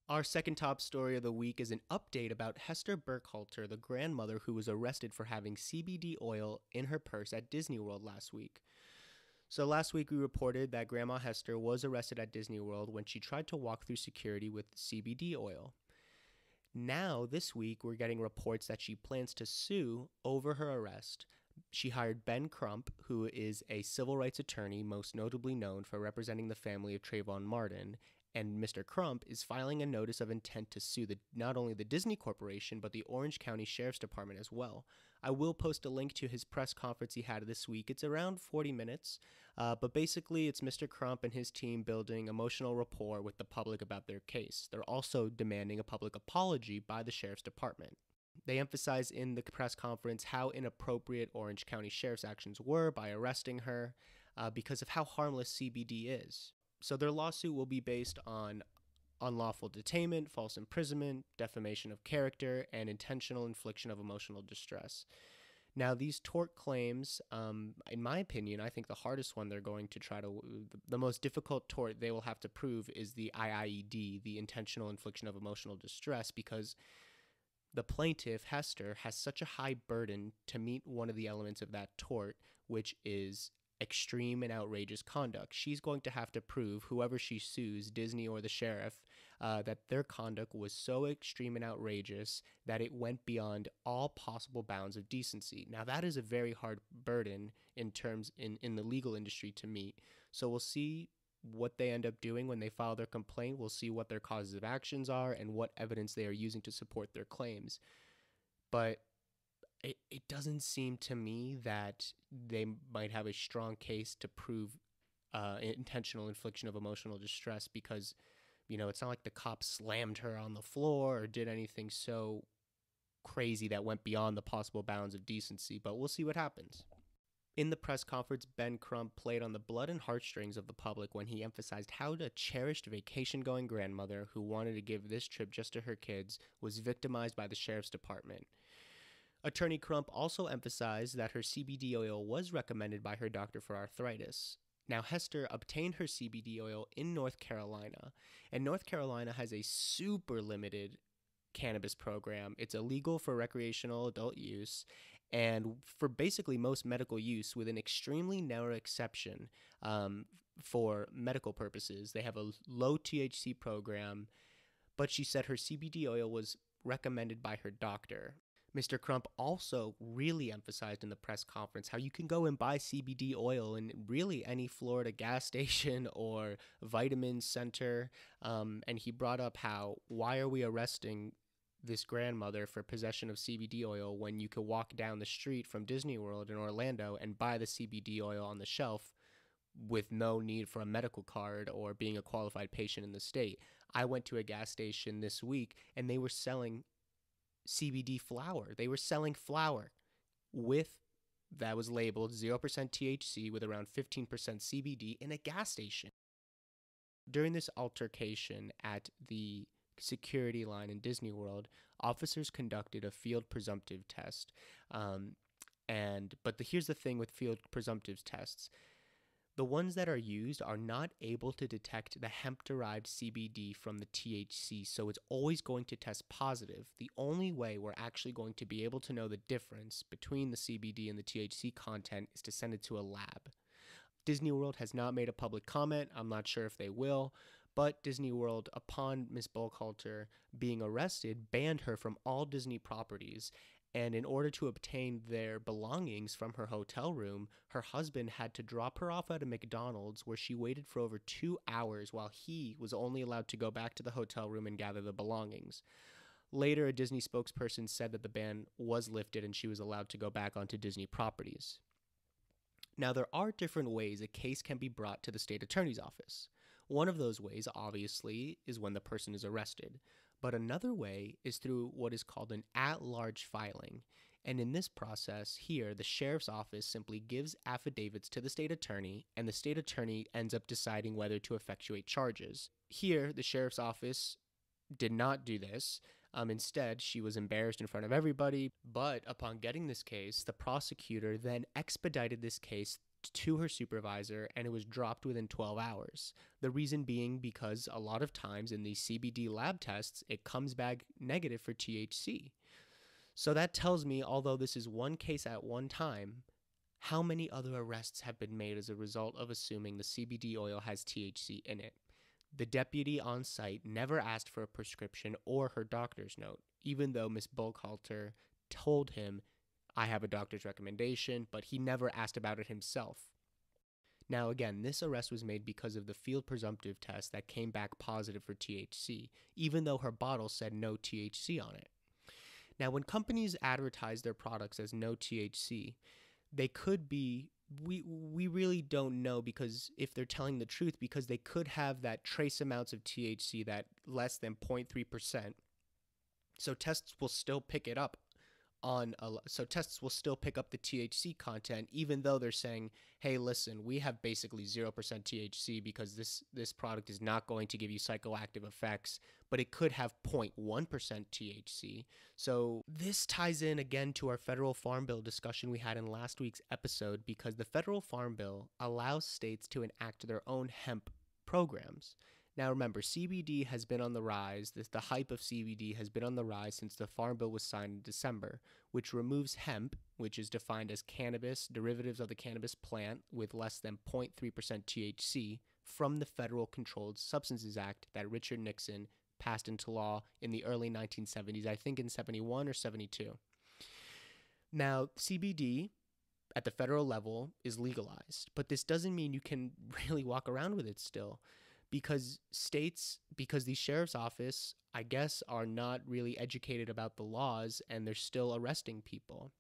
Our second top story of the week is an update about Hester Burkhalter, the grandmother who was arrested for having CBD oil in her purse at Disney World last week. So last week we reported that Grandma Hester was arrested at Disney World when she tried to walk through security with CBD oil. Now, this week, we're getting reports that she plans to sue over her arrest. She hired Ben Crump, who is a civil rights attorney most notably known for representing the family of Trayvon Martin, and Mr. Crump is filing a notice of intent to sue not only the Disney Corporation, but the Orange County Sheriff's Department as well. I will post a link to his press conference he had this week. It's around 40 minutes, but basically it's Mr. Crump and his team building emotional rapport with the public about their case. They're also demanding a public apology by the Sheriff's Department. They emphasize in the press conference how inappropriate Orange County Sheriff's actions were by arresting her because of how harmless CBD is. So their lawsuit will be based on unlawful detainment, false imprisonment, defamation of character, and intentional infliction of emotional distress. Now, these tort claims, in my opinion, I think the hardest one they're going to the most difficult tort they will have to prove is the IIED, the intentional infliction of emotional distress, because the plaintiff, Hester, has such a high burden to meet one of the elements of that tort, which is extreme and outrageous conduct. She's going to have to prove, whoever she sues, Disney or the sheriff, that their conduct was so extreme and outrageous that it went beyond all possible bounds of decency. Now, that is a very hard burden in the legal industry to meet. So we'll see what they end up doing when they file their complaint. We'll see what their causes of actions are and what evidence they are using to support their claims. But it doesn't seem to me that they might have a strong case to prove intentional infliction of emotional distress because, it's not like the cops slammed her on the floor or did anything so crazy that went beyond the possible bounds of decency, but we'll see what happens. In the press conference, Ben Crump played on the blood and heartstrings of the public when he emphasized how a cherished vacation-going grandmother who wanted to give this trip just to her kids was victimized by the Sheriff's Department. Attorney Crump also emphasized that her CBD oil was recommended by her doctor for arthritis. Now, Hester obtained her CBD oil in North Carolina, and North Carolina has a super limited cannabis program. It's illegal for recreational adult use and for basically most medical use with an extremely narrow exception for medical purposes. They have a low THC program, but she said her CBD oil was recommended by her doctor. Mr. Crump also really emphasized in the press conference how you can go and buy CBD oil in really any Florida gas station or vitamin center. And he brought up why are we arresting this grandmother for possession of CBD oil when you could walk down the street from Disney World in Orlando and buy the CBD oil on the shelf with no need for a medical card or being a qualified patient in the state. I went to a gas station this week and they were selling CBD flour. They were selling flour that was labeled 0% THC with around 15% CBD in a gas station. During this altercation at the security line in Disney World, officers conducted a field presumptive test. But here's the thing with field presumptive tests. The ones that are used are not able to detect the hemp-derived CBD from the THC, so it's always going to test positive. The only way we're actually going to be able to know the difference between the CBD and the THC content is to send it to a lab. Disney World has not made a public comment. I'm not sure if they will, but Disney World, upon Ms. Burkhalter being arrested, banned her from all Disney properties. And in order to obtain their belongings from her hotel room, her husband had to drop her off at a McDonald's where she waited for over 2 hours while he was only allowed to go back to the hotel room and gather the belongings. Later, a Disney spokesperson said that the ban was lifted and she was allowed to go back onto Disney properties. Now, there are different ways a case can be brought to the state attorney's office. One of those ways, obviously, is when the person is arrested. But another way is through what is called an at-large filing. And in this process here, the sheriff's office simply gives affidavits to the state attorney, and the state attorney ends up deciding whether to effectuate charges. Here, the sheriff's office did not do this. Instead, she was embarrassed in front of everybody. But upon getting this case, the prosecutor then expedited this case to her supervisor, and it was dropped within 12 hours. The reason being because a lot of times in these CBD lab tests, it comes back negative for THC. So that tells me, although this is one case at one time, how many other arrests have been made as a result of assuming the CBD oil has THC in it. The deputy on site never asked for a prescription or her doctor's note, even though Miss Burkhalter told him, I have a doctor's recommendation, but he never asked about it himself. Now again, this arrest was made because of the field presumptive test that came back positive for THC, even though her bottle said no THC on it. Now when companies advertise their products as no THC, they could be, we really don't know because if they're telling the truth, because they could have that trace amounts of THC that less than 0.3%. So tests will still pick it up tests will still pick up the THC content, even though they're saying, hey, listen, we have basically 0% THC because this product is not going to give you psychoactive effects, but it could have 0.1% THC. So this ties in again to our federal farm bill discussion we had in last week's episode, because the federal farm bill allows states to enact their own hemp programs. Now remember, CBD has been on the rise. The hype of CBD has been on the rise since the Farm Bill was signed in December, which removes hemp, which is defined as cannabis, derivatives of the cannabis plant with less than 0.3% THC, from the Federal Controlled Substances Act that Richard Nixon passed into law in the early 1970s, I think in 71 or 72. Now, CBD at the federal level is legalized, but this doesn't mean you can really walk around with it still. Because the sheriff's office, I guess, are not really educated about the laws and they're still arresting people.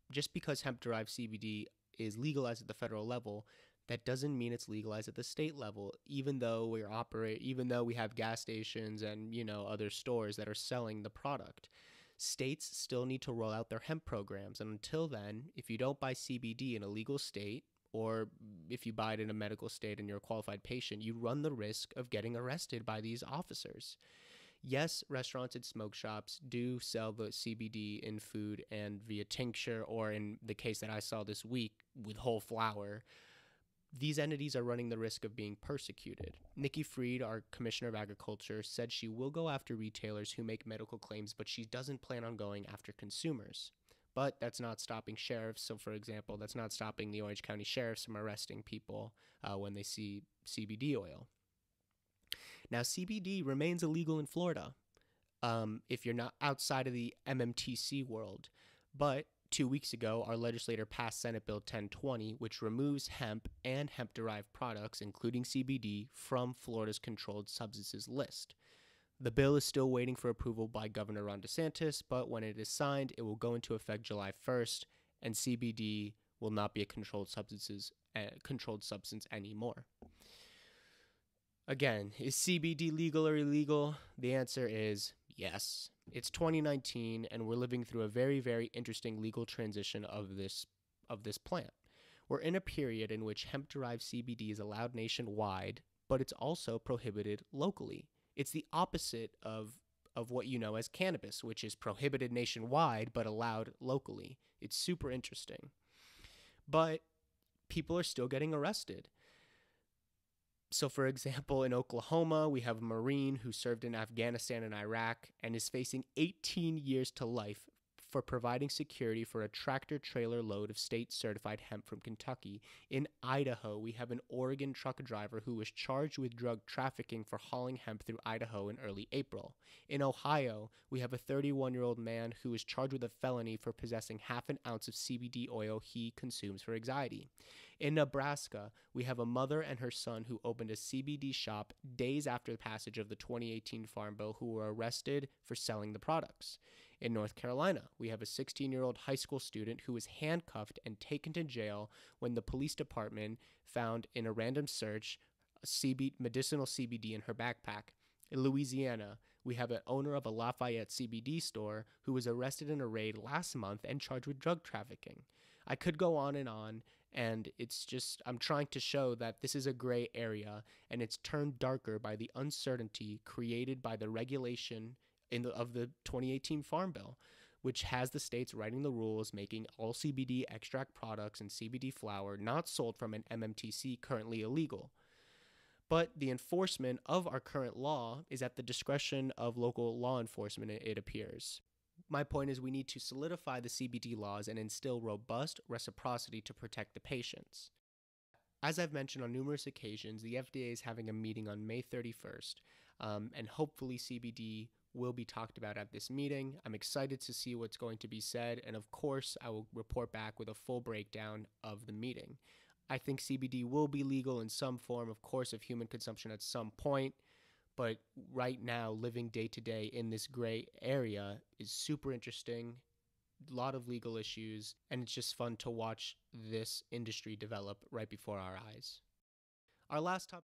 Just because hemp-derived CBD is legalized at the federal level, that doesn't mean it's legalized at the state level, even though we have gas stations and, other stores that are selling the product. States still need to roll out their hemp programs, and until then, if you don't buy CBD in a legal state, or if you buy it in a medical state and you're a qualified patient, you run the risk of getting arrested by these officers. Yes, restaurants and smoke shops do sell the CBD in food and via tincture, or in the case that I saw this week with whole flower. These entities are running the risk of being persecuted. Nikki Fried, our Commissioner of Agriculture, said she will go after retailers who make medical claims, but she doesn't plan on going after consumers. But that's not stopping sheriffs. So, for example, that's not stopping the Orange County sheriffs from arresting people when they see CBD oil. Now, CBD remains illegal in Florida if you're not outside of the MMTC world. But 2 weeks ago, our legislator passed Senate Bill 1020, which removes hemp and hemp-derived products, including CBD, from Florida's controlled substances list. The bill is still waiting for approval by Governor Ron DeSantis, but when it is signed, it will go into effect July 1st, and CBD will not be a controlled substance anymore. Again, is CBD legal or illegal? The answer is yes. It's 2019, and we're living through a very, very interesting legal transition of this plant. We're in a period in which hemp-derived CBD is allowed nationwide, but it's also prohibited locally. It's the opposite of what you know as cannabis, which is prohibited nationwide but allowed locally. It's super interesting. But people are still getting arrested. So, for example, in Oklahoma, we have a Marine who served in Afghanistan and Iraq and is facing 18 years to life for providing security for a tractor-trailer load of state-certified hemp from Kentucky. In Idaho, we have an Oregon truck driver who was charged with drug trafficking for hauling hemp through Idaho in early April. In Ohio, we have a 31-year-old man who is charged with a felony for possessing half an ounce of CBD oil he consumes for anxiety. In Nebraska, we have a mother and her son who opened a CBD shop days after the passage of the 2018 Farm Bill who were arrested for selling the products. In North Carolina, we have a 16-year-old high school student who was handcuffed and taken to jail when the police department found in a random search medicinal CBD in her backpack. In Louisiana, we have an owner of a Lafayette CBD store who was arrested in a raid last month and charged with drug trafficking. I could go on, and it's just, I'm trying to show that this is a gray area, and it's turned darker by the uncertainty created by the regulation of the 2018 Farm Bill, which has the states writing the rules making all CBD extract products and CBD flower not sold from an MMTC currently illegal. But the enforcement of our current law is at the discretion of local law enforcement, it appears. My point is we need to solidify the CBD laws and instill robust reciprocity to protect the patients. As I've mentioned on numerous occasions, the FDA is having a meeting on May 31st, and hopefully CBD will be talked about at this meeting. I'm excited to see what's going to be said, and of course, I will report back with a full breakdown of the meeting. I think CBD will be legal in some form, of course, of human consumption at some point, but right now, living day to day in this gray area is super interesting, a lot of legal issues, and it's just fun to watch this industry develop right before our eyes. Our last topic